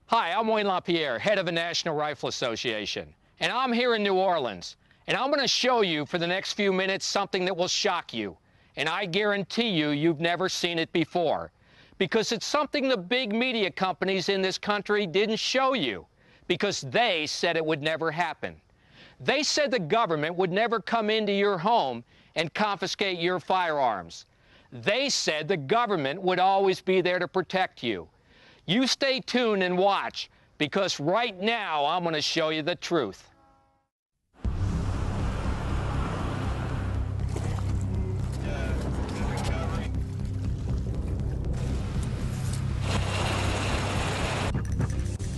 Hi, I'm Wayne LaPierre, head of the National Rifle Association, and I'm here in New Orleans, and I'm going to show you for the next few minutes something that will shock you, and I guarantee you you've never seen it before, because it's something the big media companies in this country didn't show you, because they said it would never happen. They said the government would never come into your home and confiscate your firearms. They said the government would always be there to protect you. You stay tuned and watch, because right now I'm going to show you the truth.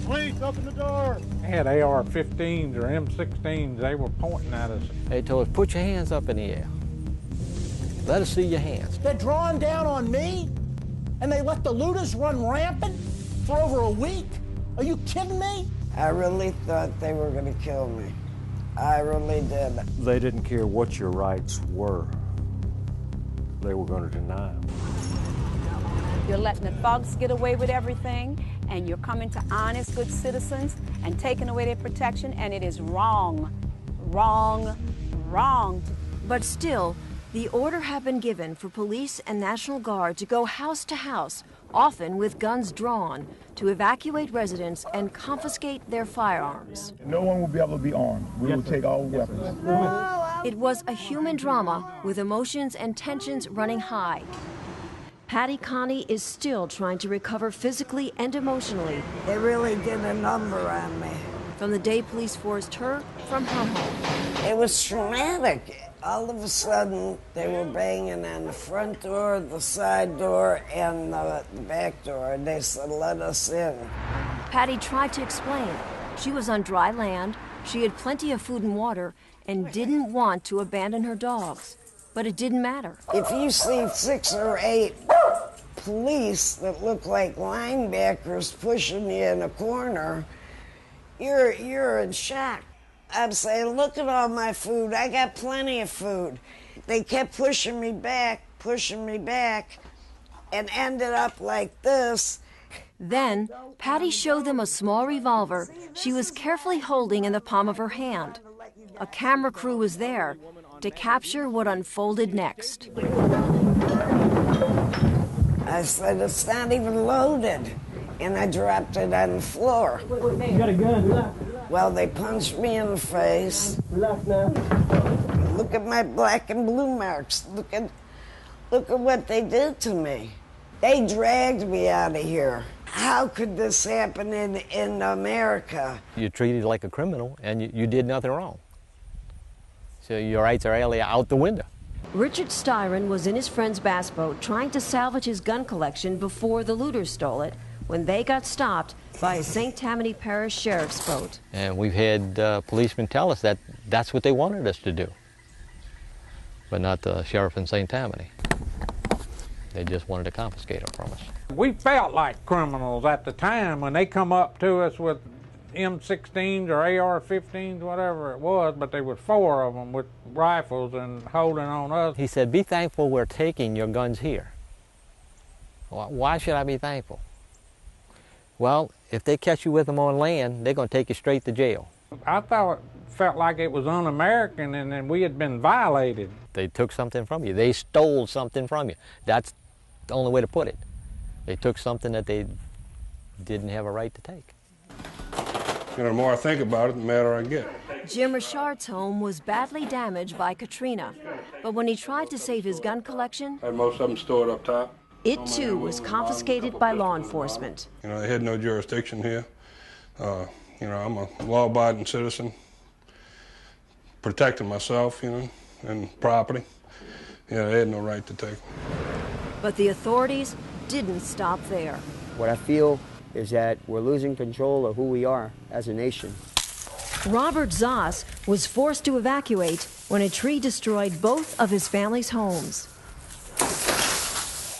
Police, open the door! They had AR-15s or M16s. They were pointing at us. They told us, put your hands up in the air. Let us see your hands. They're drawing down on me, and they let the looters run rampant for over a week? Are you kidding me? I really thought they were going to kill me. I really did. They didn't care what your rights were. They were going to deny them. You're letting the thugs get away with everything, and you're coming to honest, good citizens and taking away their protection, and it is wrong, wrong, wrong. But still, the order had been given for police and National Guard to go house to house, often with guns drawn, to evacuate residents and confiscate their firearms. No one will be able to be armed. We will take all weapons. It was a human drama with emotions and tensions running high. Patty Connie is still trying to recover physically and emotionally. They really did a number on me. From the day police forced her from her home. It was traumatic. All of a sudden, they were banging on the front door, the side door, and the back door. And they said, let us in. Patty tried to explain. She was on dry land, she had plenty of food and water, and didn't want to abandon her dogs. But it didn't matter. If you see 6 or 8 police that look like linebackers pushing you in a corner, you're in shock. I'm saying, look at all my food. I got plenty of food. They kept pushing me back, and ended up like this. Then, Patty showed them a small revolver she was carefully holding in the palm of her hand. A camera crew was there to capture what unfolded next. I said, it's not even loaded. And I dropped it on the floor. You got a gun, look. Well, they punched me in the face. Look now. Look at my black and blue marks. Look at what they did to me. They dragged me out of here. How could this happen in America? You're treated like a criminal, and you did nothing wrong. So your rights are really out the window. Richard Styron was in his friend's bass boat trying to salvage his gun collection before the looters stole it, when they got stopped by a St. Tammany Parish Sheriff's boat. And we've had policemen tell us that that's what they wanted us to do, but not the sheriff in St. Tammany. They just wanted to confiscate them from us. We felt like criminals at the time when they come up to us with M16s or AR-15s, whatever it was, but there was 4 of them with rifles and holding on us. He said, be thankful we're taking your guns here. Why should I be thankful? Well, if they catch you with them on land, they're going to take you straight to jail. I felt like it was un-American and then we had been violated. They took something from you. They stole something from you. That's the only way to put it. They took something that they didn't have a right to take. You know, the more I think about it, the madder I get. Jim Richard's home was badly damaged by Katrina, but when he tried to save his gun collection, Had most of them stored up top. it too was confiscated by law enforcement. You know, they had no jurisdiction here. You know, I'm a law-abiding citizen, protecting myself, you know, and property. Yeah, they had no right to take them. But the authorities didn't stop there. What I feel is that we're losing control of who we are as a nation. Robert Zoss was forced to evacuate when a tree destroyed both of his family's homes.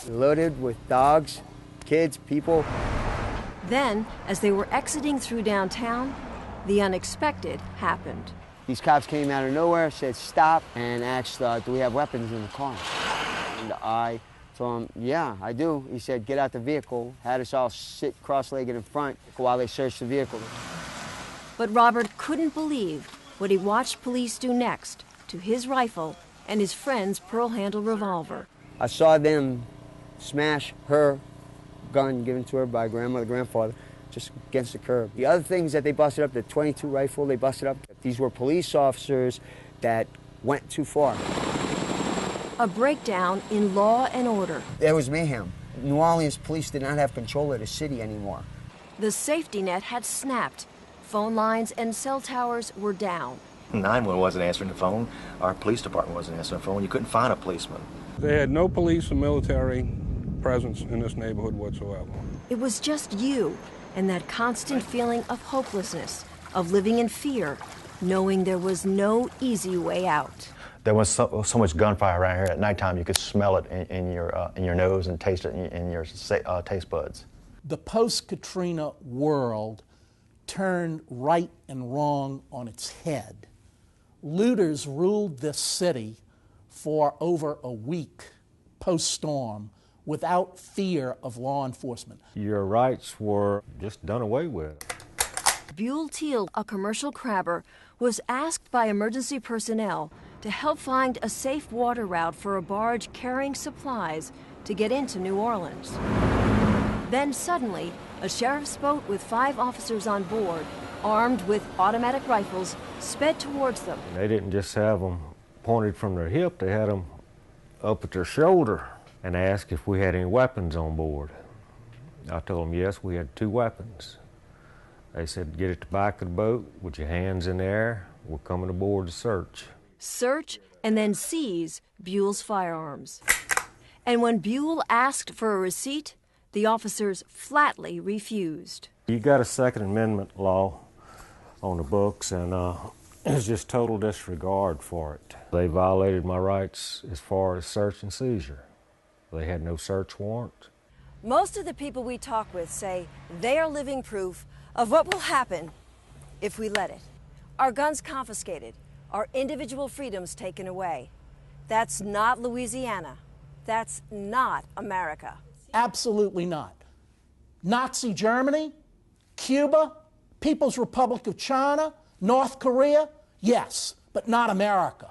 Loaded with dogs, kids, people. Then, as they were exiting through downtown, the unexpected happened. These cops came out of nowhere, said stop, and asked, do we have weapons in the car? And I Told him, yeah, I do. He said, get out the vehicle. Had us all sit cross-legged in front while they searched the vehicle. But Robert couldn't believe what he watched police do next to his rifle and his friend's pearl-handle revolver. I saw them smash her gun given to her by grandmother, grandfather, just against the curb. The other things that they busted up, the .22 rifle they busted up, these were police officers that went too far. A breakdown in law and order. There was mayhem. New Orleans police did not have control of the city anymore. The safety net had snapped. Phone lines and cell towers were down. 911 wasn't answering the phone. Our police department wasn't answering the phone. You couldn't find a policeman. They had no police or military presence in this neighborhood whatsoever. It was just you and that constant feeling of hopelessness, of living in fear, knowing there was no easy way out. There was so much gunfire around here. At nighttime, you could smell it in your nose and taste it in your taste buds. The post-Katrina world turned right and wrong on its head. Looters ruled this city for over a week post-storm without fear of law enforcement. Your rights were just done away with. Buell Teal, a commercial crabber, was asked by emergency personnel to help find a safe water route for a barge carrying supplies to get into New Orleans. Then suddenly, a sheriff's boat with 5 officers on board, armed with automatic rifles, sped towards them. They didn't just have them pointed from their hip, they had them up at their shoulder and asked if we had any weapons on board. I told them yes, we had 2 weapons. They said, get at the back of the boat with your hands in the air. We're coming aboard to search. Search and then seize Buell's firearms. And when Buell asked for a receipt, the officers flatly refused. You got a Second Amendment law on the books, and it's just total disregard for it. They violated my rights as far as search and seizure. They had no search warrant. Most of the people we talk with say they are living proof of what will happen if we let it. Our guns confiscated, our individual freedoms taken away. That's not Louisiana. That's not America. Absolutely not. Nazi Germany, Cuba, People's Republic of China, North Korea, yes, but not America.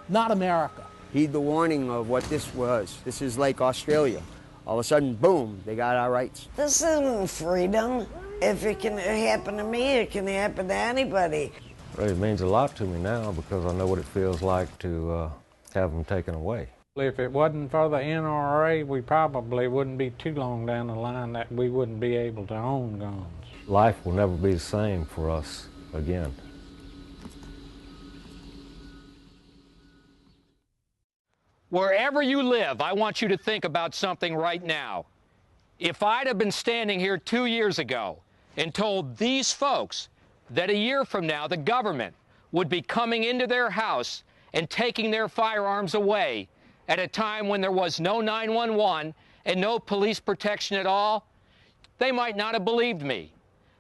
Not America. Heed the warning of what this was. This is like Australia. All of a sudden, boom, they got our rights. This isn't freedom. If it can happen to me, it can happen to anybody. It means a lot to me now because I know what it feels like to have them taken away. If it wasn't for the NRA, we probably wouldn't be too long down the line that we wouldn't be able to own guns. Life will never be the same for us again. Wherever you live, I want you to think about something right now. If I'd have been standing here 2 years ago and told these folks that a year from now the government would be coming into their house and taking their firearms away at a time when there was no 911 and no police protection at all, they might not have believed me.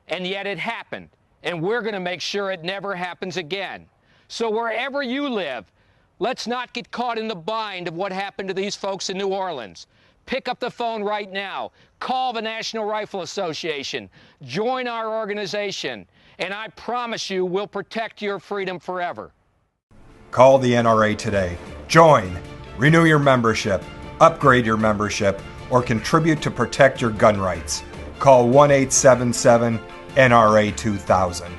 And yet it happened, and we're going to make sure it never happens again. So wherever you live, let's not get caught in the bind of what happened to these folks in New Orleans. Pick up the phone right now. Call the National Rifle Association. Join our organization. And I promise you, we'll protect your freedom forever. Call the NRA today. Join, renew your membership, upgrade your membership, or contribute to protect your gun rights. Call 1-877-NRA-2000.